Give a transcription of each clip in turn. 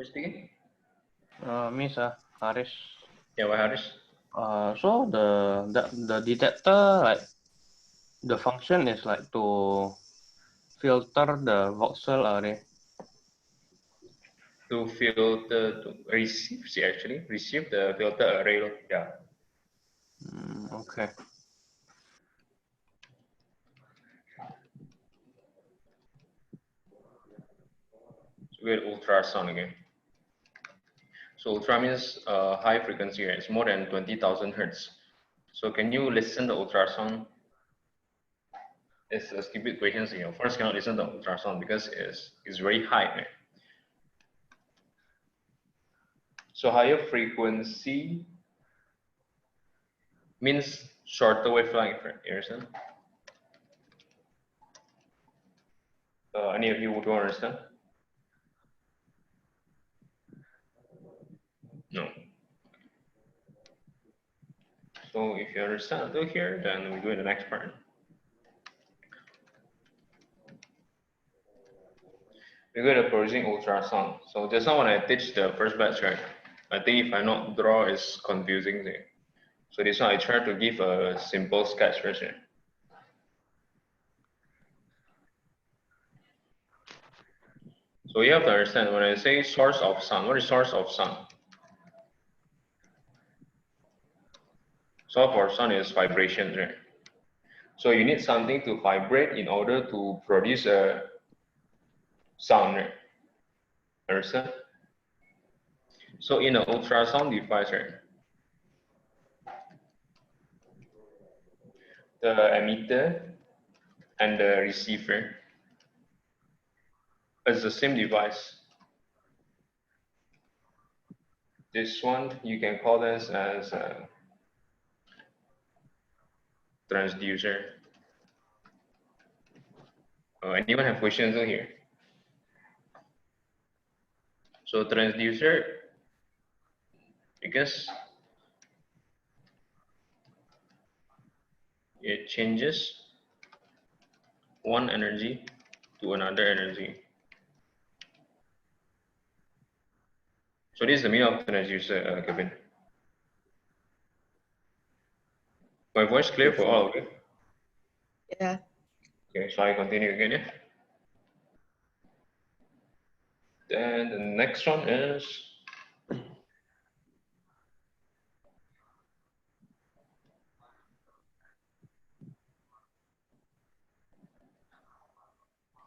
Who's speaking? Miss Haris. Yeah, why Haris? So the detector, like the function is like to filter the voxel array. To filter, to receive, see actually, receive the filter array. Yeah. Okay. So we had ultrasound again. So ultra means high frequency, right? It's more than 20,000 hertz. So can you listen to ultrasound? It's a stupid question. First cannot listen to ultrasound because it's very high, right? So higher frequency means shorter wavelength, right? You understand? Any of you would don't understand? No. So if you understand until here, then we go to the next part. We go to producing ultrasound. So just now when I teach the first batch, right? I think if I not draw, it's confusing there. So this one I try to give a simple sketch version. So you have to understand when I say source of sound, what is source of sound? Source of sound is vibration, right? So you need something to vibrate in order to produce a sound, right? Understand? So in an ultrasound device, right? The emitter and the receiver is the same device. This one you can call this as a transducer. Anyone have questions on here? So transducer, because it changes one energy to another energy. So this is the meaning of transducer, Kevin. My voice clear for all of you? Yeah. Okay, so I continue again, yeah? Then the next one is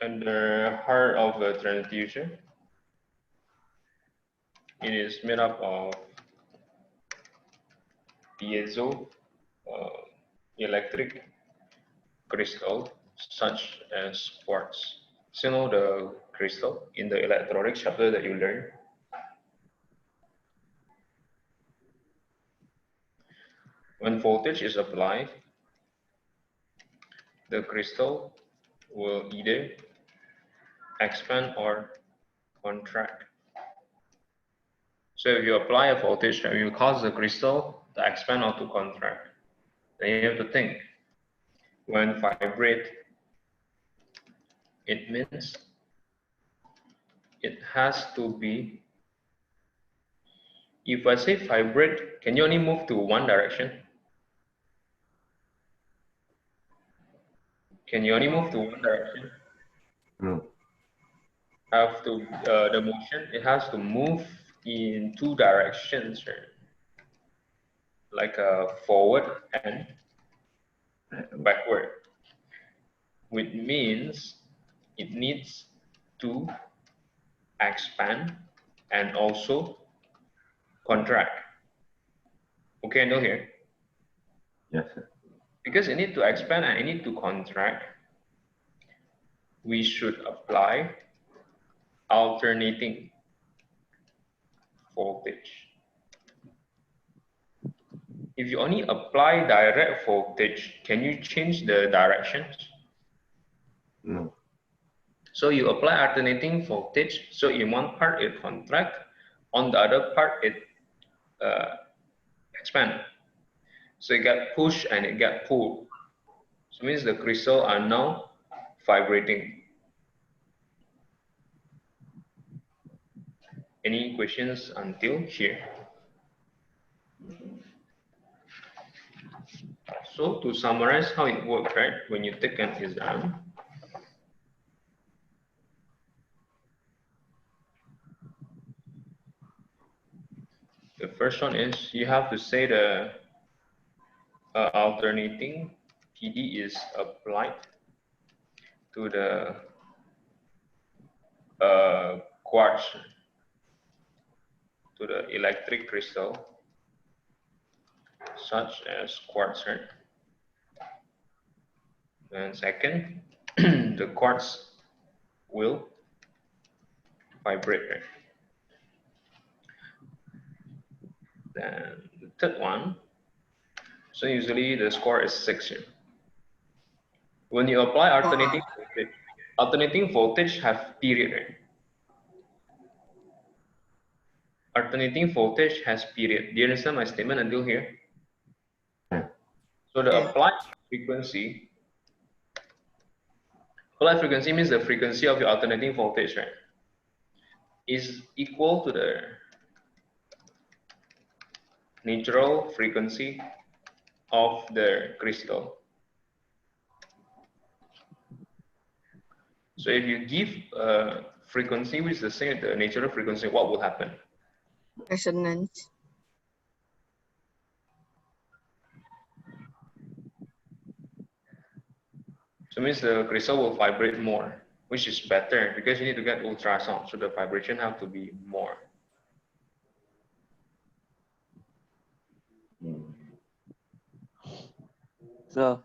under heart of a transducer. It is made up of piezo electric crystal such as quartz. So you know the crystal in the electronics chapter that you learned. When voltage is applied, the crystal will either expand or contract. So if you apply a voltage, you cause the crystal to expand or to contract. Then you have to think, when vibrate, it means it has to be, if I say vibrate, can you only move to one direction? Can you only move to one direction? No. Have to, the motion, it has to move in two directions, right? Like forward and backward, which means it needs to expand and also contract. Okay, until here? Yes, sir. Because it need to expand and it need to contract, we should apply alternating voltage. If you only apply direct voltage, can you change the directions? No. So you apply alternating voltage. So in one part it contract, on the other part it expand. So it get pushed and it get pulled. So it means the crystal are now vibrating. Any questions until here? So to summarize how it works, right? When you take an exam, the first one is you have to say the alternating PD is applied to the quartz, to the electric crystal, such as quartz, right? And second, the quartz will vibrate, right? Then the third one, so usually the score is 6 here. When you apply alternating voltage have period, right? Alternating voltage has period. Do you understand my statement until here? Yeah. So the applied frequency means the frequency of your alternating voltage, right, is equal to the natural frequency of the crystal. So if you give a frequency which is the same as the natural frequency, what will happen? Resonance. So it means the crystal will vibrate more, which is better because you need to get ultrasound. So the vibration have to be more. So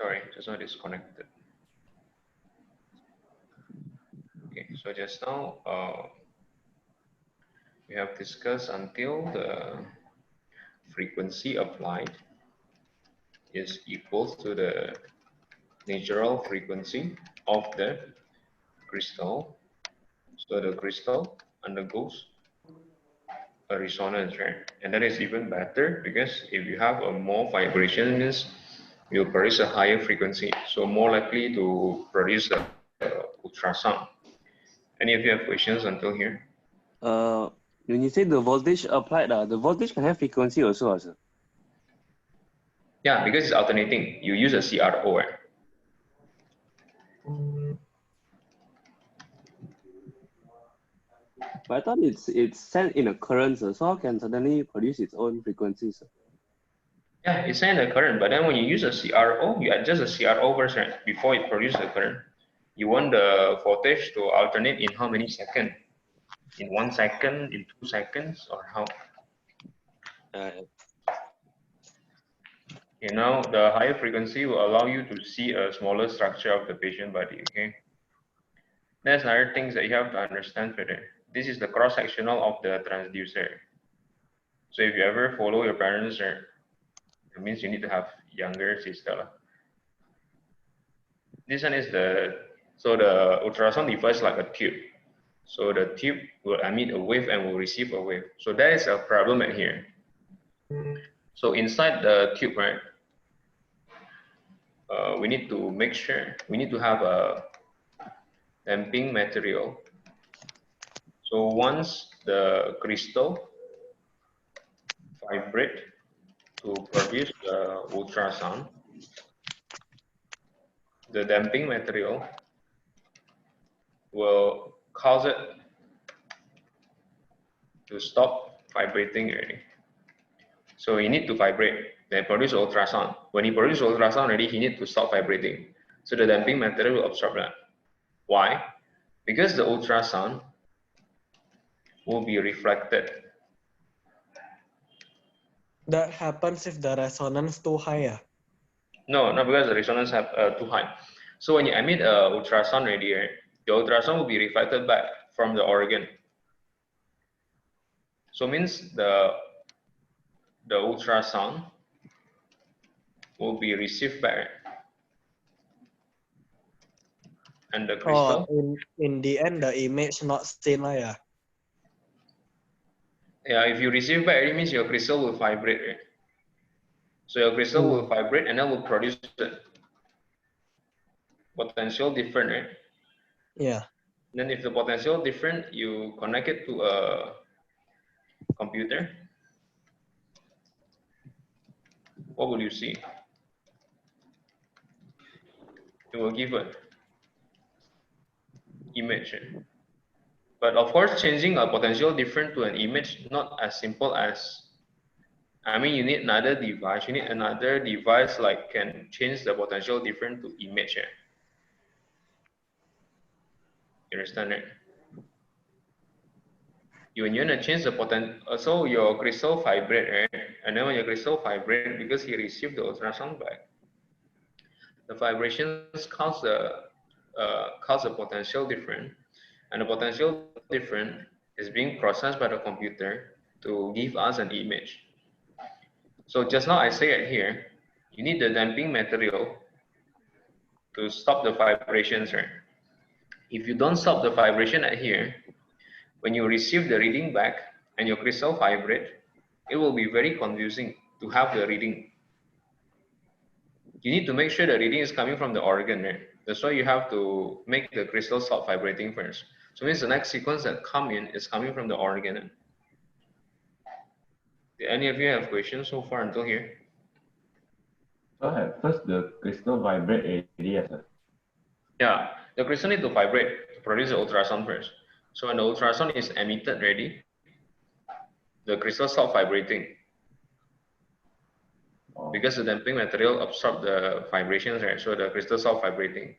Sorry, just now disconnected. Okay, so just now we have discussed until the frequency applied is equal to the natural frequency of the crystal. So the crystal undergoes a resonance, right? And that is even better because if you have a more vibration, means you'll produce a higher frequency, so more likely to produce the ultrasound. Any of you have questions until here? when you say the voltage applied, the voltage can have frequency also, sir. Yeah, because it's alternating. You use a CRO, right? But I thought it's sent in a current, sir, so how can suddenly produce its own frequency, sir? Yeah, it's send the current, but then when you use a CRO, you adjust the CRO version before it produces the current. You want the voltage to alternate in how many seconds? In 1 second, in 2 seconds, or how? You know, the higher frequency will allow you to see a smaller structure of the patient body, okay? There's other things that you have to understand further. This is the cross-sectional of the transducer. So if you ever follow your parents, it means you need to have younger sister. This one is so the ultrasound device like a tube. So the tube will emit a wave and will receive a wave. So that is a problem at here. So inside the tube, right, we need to make sure, we need to have a damping material. So once the crystal vibrate to produce the ultrasound, the damping material will cause it to stop vibrating already. So he need to vibrate, then produce ultrasound. When he produces ultrasound already, he need to stop vibrating. So the damping material will absorb that. Why? Because the ultrasound will be reflected. That happens if the resonance too high. Yeah? No, not because the resonance have too high. So when you emit a ultrasound radiator, the ultrasound will be reflected back from the organ. So means the ultrasound will be received back, and the crystal. In the end, the image not seen lah ya. Yeah, if you receive back, it means your crystal will vibrate. Right? So your crystal will vibrate and then will produce a potential different, right? Yeah. Then if the potential different, you connect it to a computer. What will you see? It will give an image. But of course, changing a potential different to an image, not as simple as, I mean, you need another device. You need another device like can change the potential different to image. You understand it? When you want to change the potential, so your crystal vibrate, right? And then when your crystal vibrate, because he received the ultrasound back, the vibrations cause the potential different, and the potential different is being processed by the computer to give us an image. So just now I say it here, you need the damping material to stop the vibrations, right? If you don't stop the vibration at here, when you receive the reading back and your crystal vibrate, it will be very confusing to have the reading. You need to make sure the reading is coming from the organ, right? That's why you have to make the crystal stop vibrating first. So means the next sequence that come in is coming from the organ. Did any of you have questions so far until here? So at first the crystal vibrate already, yes, sir. Yeah, the crystal need to vibrate to produce the ultrasound first. So when the ultrasound is emitted already, the crystal stop vibrating. Because the damping material absorb the vibrations, right? So the crystal stop vibrating.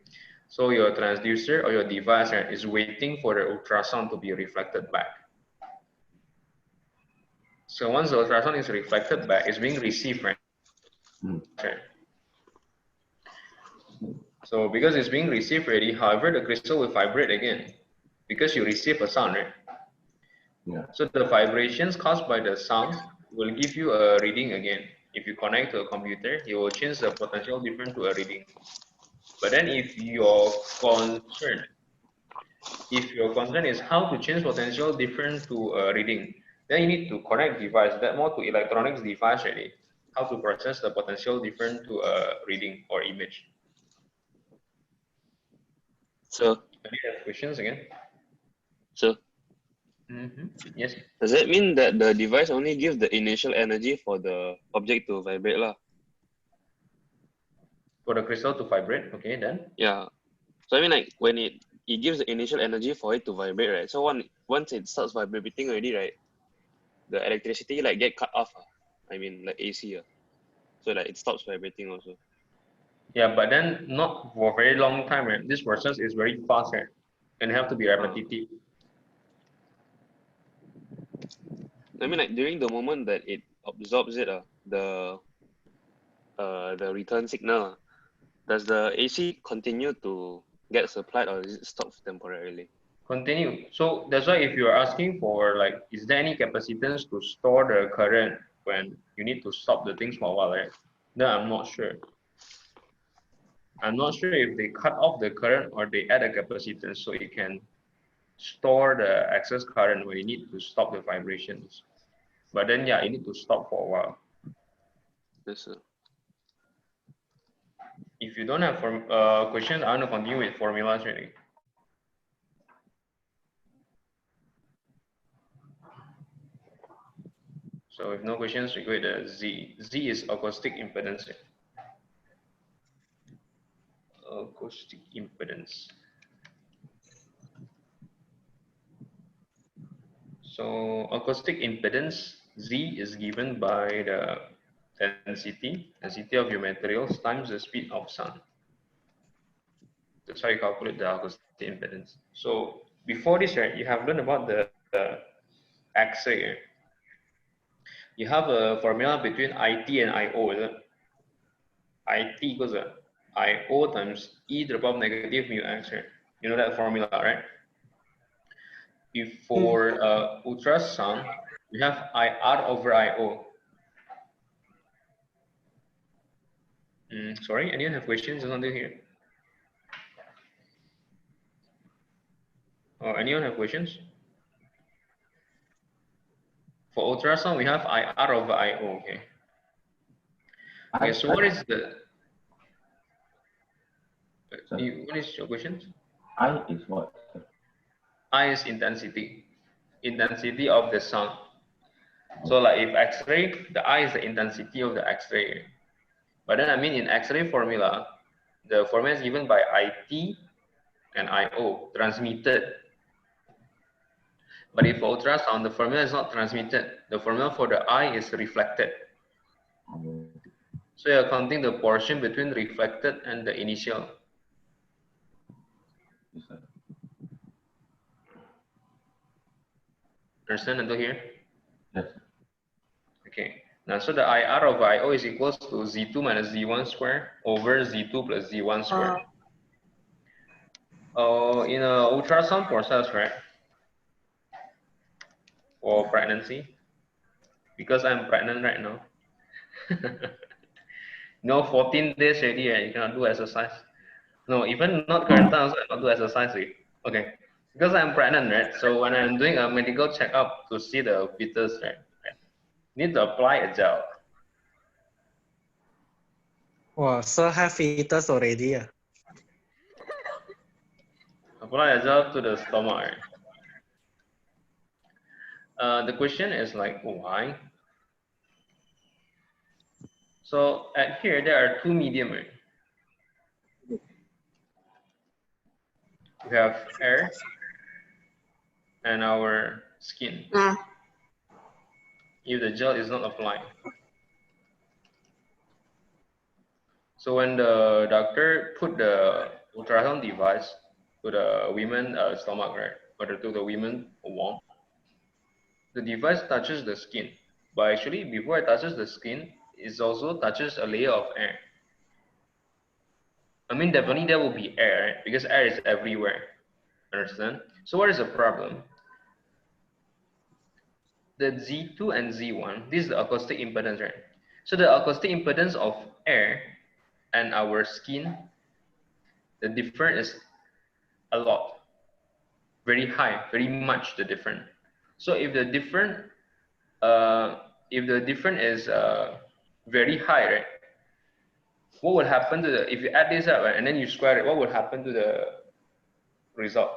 So your transducer or your device, right, is waiting for the ultrasound to be reflected back. So once the ultrasound is reflected back, it's being received, right? Okay. So because it's being received already, however, the crystal will vibrate again because you receive a sound, right? Yeah. So the vibrations caused by the sound will give you a reading again. If you connect to a computer, you will change the potential different to a reading. But then if your concern is how to change potential different to a reading, then you need to connect device, that more to electronics device already, how to process the potential different to a reading or image. So, Any other questions again? so Yes. does that mean that the device only gives the initial energy for the object to vibrate lah? For the crystal to vibrate, okay, then? Yeah. So I mean, like when it gives the initial energy for it to vibrate, right? So once it starts vibrating already, right, the electricity like get cut off. I mean, like AC. So like it stops vibrating also. Yeah, but then not for a very long time, right? This process is very fast, right? And have to be repetitive. I mean, like during the moment that it absorbs it, the return signal, does the AC continue to get supplied or is it stopped temporarily? Continue. So that's why if you are asking for like, is there any capacitance to store the current when you need to stop the things for a while, right? Then I'm not sure. I'm not sure if they cut off the current or they add a capacitance so it can store the excess current where you need to stop the vibrations. But then yeah, you need to stop for a while. Yes, sir. If you don't have questions, I'm gonna continue with formulas really. So if no questions, we go with the Z. Z is acoustic impedance. Acoustic impedance. So acoustic impedance Z is given by the density of your materials times the speed of sound. That's how you calculate the acoustic impedance. So before this, right, you have learned about the X-ray. You have a formula between IT and IO. Is it? IT equals IO times E to the power of negative mu X. Right? You know that formula, right? If for ultrasound, we have IR over IO. Sorry, anyone have questions on here? Or anyone have questions? For ultrasound, we have IR over IO. Okay. Okay. So what is the? What is your question? I is what? I is intensity of the sound. So like if X-ray, the I is the intensity of the X-ray. But then I mean in X-ray formula, the formula is given by IT and IO, transmitted. But if ultrasound, the formula is not transmitted. The formula for the I is reflected. So you're counting the portion between reflected and the initial. Understand until here? Yes. Okay. Now, so the IR of IO is equals to Z2 minus Z1 square over Z2 plus Z1 square. In a ultrasound process, right? For pregnancy, because I'm pregnant right now. No, 14 days already, right? You cannot do exercise. No, even not current time, also I cannot do exercise. Right? Okay, because I'm pregnant, right? So when I'm doing a medical checkup to see the fetus, right? Need to apply a gel. Wow, so have fetus already, yeah? Apply a gel to the stomach. Right? The question is like, why? So at here, there are two medium. Right? We have air and our skin. If the gel is not applied. So when the doctor put the ultrasound device to the women stomach, right, or to the women womb, the device touches the skin. But actually, before it touches the skin, it also touches a layer of air. I mean, definitely there will be air, right? Because air is everywhere. Understand? So what is the problem? The Z2 and Z1, this is the acoustic impedance, right? So the acoustic impedance of air and our skin, the difference is a lot, very high, very much the difference. So if the difference is very high, right? What would happen to the, if you add this up, right, and then you square it, what would happen to the result?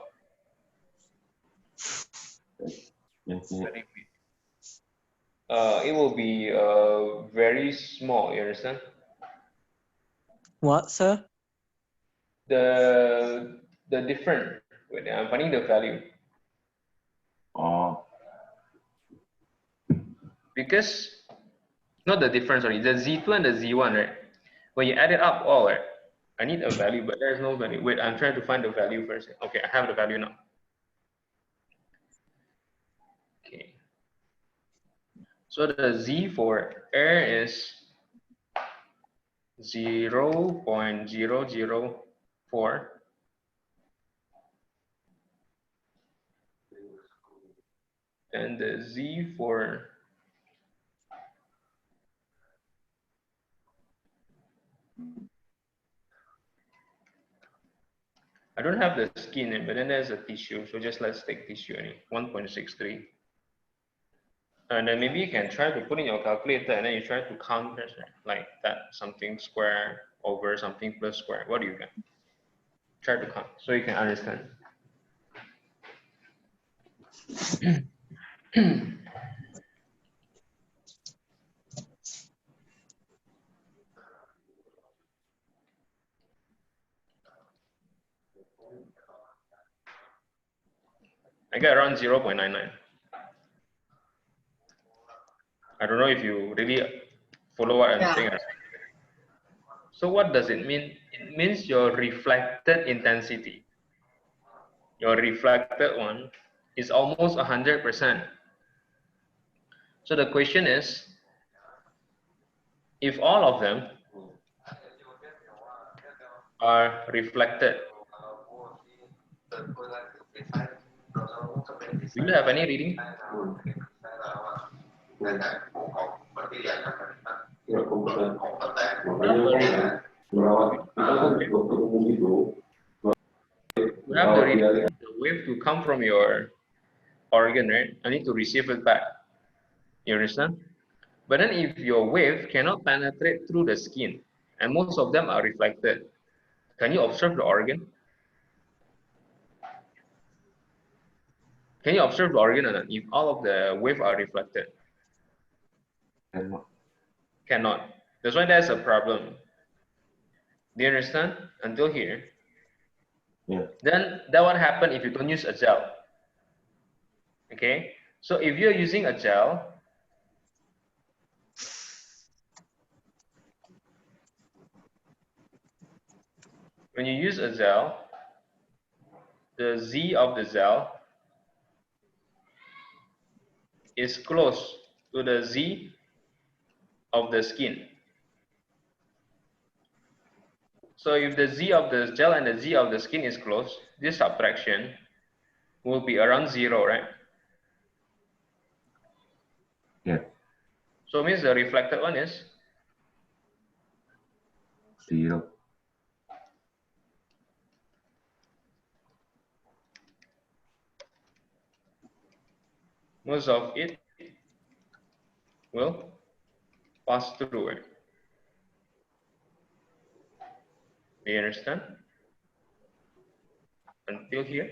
It will be very small, you understand? What, sir? The different, wait, I'm finding the value. Oh. Because, not the difference, sorry, the Z2 and the Z1, right? When you add it up all, right? I need a value, but there's no value. Wait, I'm trying to find the value first. Okay, I have the value now. Okay. So the Z for air is 0.004. And the Z for I don't have the skin, but then there's a tissue. So just let's take tissue, 1.63. And then maybe you can try to put in your calculator and then you try to count like that, something square over something plus square. What do you get? Try to count so you can understand. I get around 0.99. I don't know if you really follow what I'm saying. So what does it mean? It means your reflected intensity. Your reflected one is almost 100%. So the question is, if all of them are reflected, do you have any reading? You have the reading, the wave to come from your organ, right? I need to receive it back. You understand? But then if your wave cannot penetrate through the skin, and most of them are reflected, can you observe the organ? Can you observe the organ or not if all of the wave are reflected? Cannot. That's why there's a problem. Do you understand until here? Yeah. Then that what happen if you don't use a gel. Okay, so if you're using a gel, when you use a gel, the Z of the gel is close to the Z of the skin. So if the Z of the gel and the Z of the skin is close, this subtraction will be around 0, right? Yeah. So it means the reflected one is 0. most of it will pass through it. Do you understand? Until here?